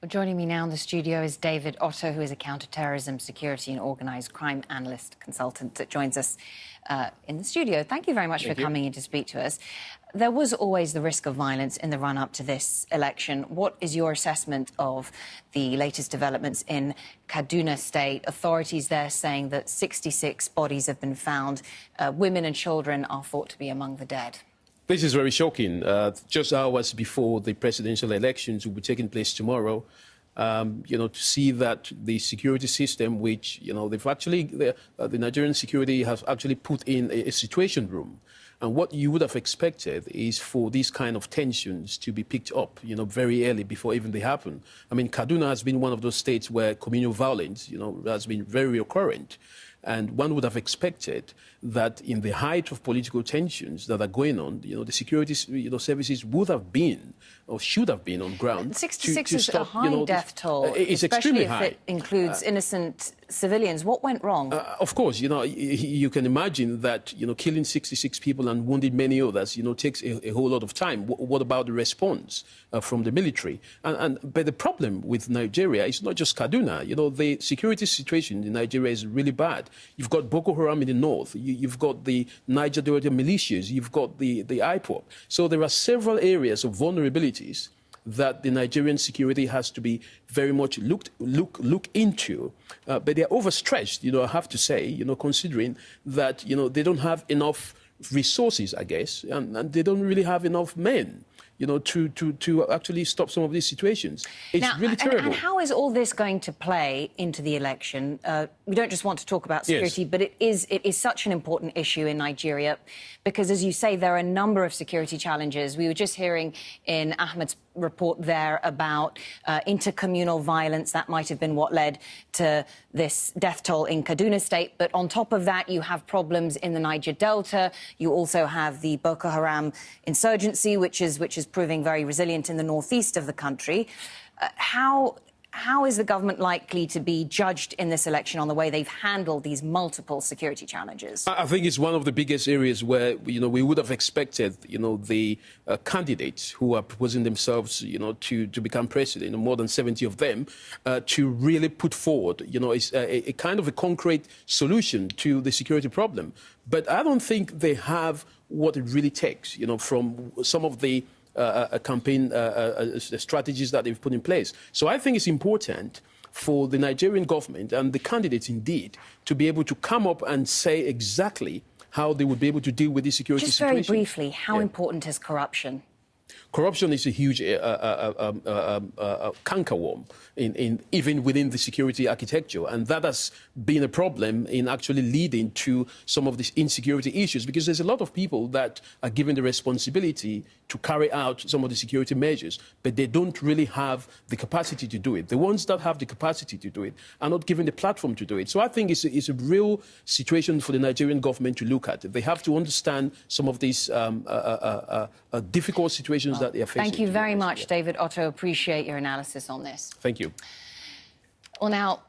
Well, joining me now in the studio is David Otto, who is a counter-terrorism, security and organised crime analyst consultant that joins us in the studio. Thank you very much for coming in to speak to us. There was always the risk of violence in the run-up to this election. What is your assessment of the latest developments in Kaduna State? Authorities there saying that 66 bodies have been found. Women and children are thought to be among the dead. This is very shocking. Just hours before the presidential elections will be taking place tomorrow, to see that the security system, which, they've actually, the Nigerian security has actually put in a situation room. And what you would have expected is for these kind of tensions to be picked up, very early before even they happen. I mean, Kaduna has been one of those states where communal violence, has been very recurrent. And one would have expected that in the height of political tensions that are going on, the security services would have been or should have been on ground. 66 to is stop, a high death toll, it's extremely high. Especially if it includes innocent civilians. What went wrong? Of course, you can imagine that, killing 66 people and wounding many others, takes a whole lot of time. What about the response from the military? But the problem with Nigeria is not just Kaduna. The security situation in Nigeria is really bad. You've got Boko Haram in the north. You've got the Niger Delta militias. You've got the IPOB. So there are several areas of vulnerabilities that the Nigerian security has to be very much look into. But they're overstretched, I have to say, considering that, they don't have enough resources, I guess, and they don't really have enough men, to actually stop some of these situations. It's really terrible. And how is all this going to play into the election? We don't just want to talk about security, yes, but it is such an important issue in Nigeria because, as you say, there are a number of security challenges. We were just hearing in Ahmed's report there about intercommunal violence. That might have been what led to this death toll in Kaduna State. But on top of that, you have problems in the Niger Delta. You also have the Boko Haram insurgency, which is proving very resilient in the northeast of the country. How is the government likely to be judged in this election on the way they've handled these multiple security challenges? I think it's one of the biggest areas where, we would have expected, the candidates who are proposing themselves, to become president, more than 70 of them, to really put forward, a kind of a concrete solution to the security problem. But I don't think they have what it really takes, from some of the campaign strategies that they've put in place. So I think it's important for the Nigerian government and the candidates indeed to be able to come up and say exactly how they would be able to deal with this security situation. Just very briefly, how important is corruption? Corruption is a huge cankerworm even within the security architecture, and that has been a problem in actually leading to some of these insecurity issues, because there's a lot of people that are given the responsibility to carry out some of the security measures, but they don't really have the capacity to do it. The ones that have the capacity to do it are not given the platform to do it. So I think it's a real situation for the Nigerian government to look at. They have to understand some of these difficult situations that they are facing. Thank you very much, David Otto. Appreciate your analysis on this. Thank you. Well, now,